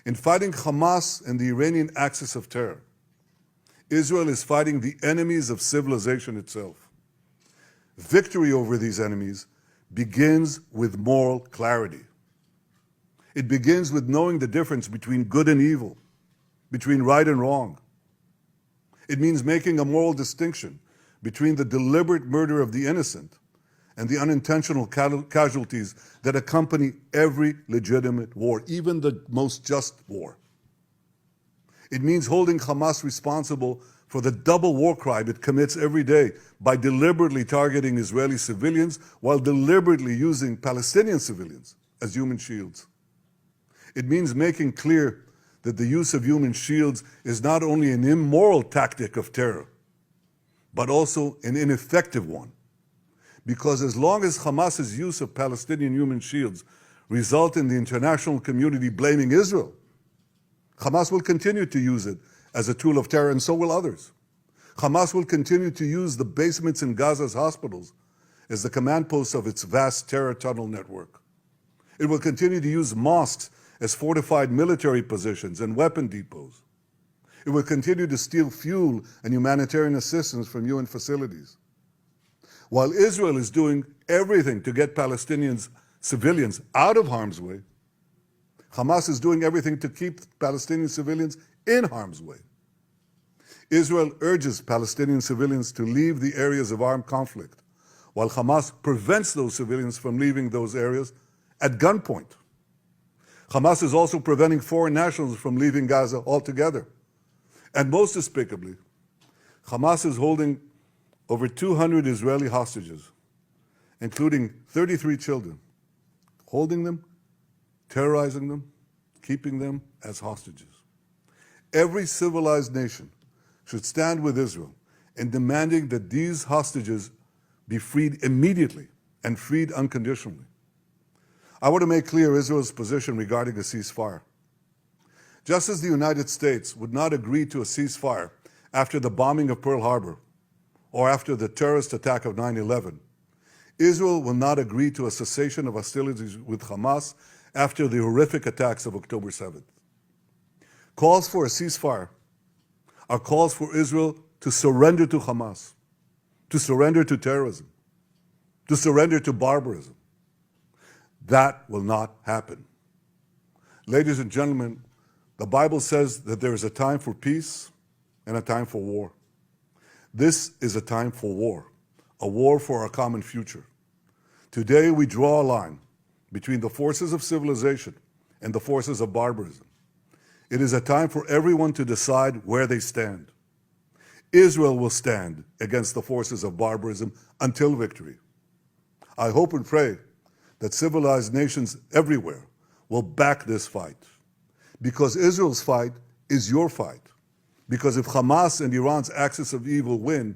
In fighting Hamas and the Iranian axis of terror, Israel is fighting the enemies of civilization itself. Victory over these enemies begins with moral clarity. It begins with knowing the difference between good and evil, between right and wrong. It means making a moral distinction between the deliberate murder of the innocent and the unintentional casualties that accompany every legitimate war, even the most just war. It means holding Hamas responsible for the double war crime it commits every day by deliberately targeting Israeli civilians while deliberately using Palestinian civilians as human shields. It means making clear that the use of human shields is not only an immoral tactic of terror, but also an ineffective one. Because as long as Hamas's use of Palestinian human shields result in the international community blaming Israel, Hamas will continue to use it as a tool of terror, and so will others. Hamas will continue to use the basements in Gaza's hospitals as the command posts of its vast terror tunnel network. It will continue to use mosques as fortified military positions and weapon depots. It will continue to steal fuel and humanitarian assistance from UN facilities. While Israel is doing everything to get Palestinians, civilians, out of harm's way, Hamas is doing everything to keep Palestinian civilians in harm's way. Israel urges Palestinian civilians to leave the areas of armed conflict, while Hamas prevents those civilians from leaving those areas at gunpoint. Hamas is also preventing foreign nationals from leaving Gaza altogether. And most despicably, Hamas is holding over 200 Israeli hostages, including 33 children, holding them, terrorizing them, keeping them as hostages. Every civilized nation should stand with Israel in demanding that these hostages be freed immediately and freed unconditionally. I want to make clear Israel's position regarding a ceasefire. Just as the United States would not agree to a ceasefire after the bombing of Pearl Harbor or after the terrorist attack of 9/11, Israel will not agree to a cessation of hostilities with Hamas after the horrific attacks of October 7th. Calls for a ceasefire are calls for Israel to surrender to Hamas, to surrender to terrorism, to surrender to barbarism. That will not happen. Ladies and gentlemen, the Bible says that there is a time for peace and a time for war. This is a time for a war for our common future. Today we draw a line between the forces of civilization and the forces of barbarism. It is a time for everyone to decide where they stand. Israel will stand against the forces of barbarism until victory. I hope and pray that civilized nations everywhere will back this fight. Because Israel's fight is your fight. Because if Hamas and Iran's axis of evil win,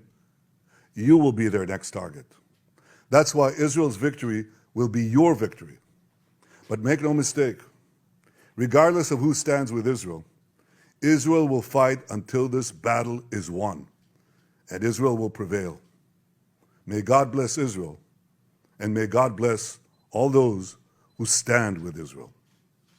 you will be their next target. That's why Israel's victory will be your victory. But make no mistake, regardless of who stands with Israel, Israel will fight until this battle is won, and Israel will prevail. May God bless Israel, and may God bless all those who stand with Israel.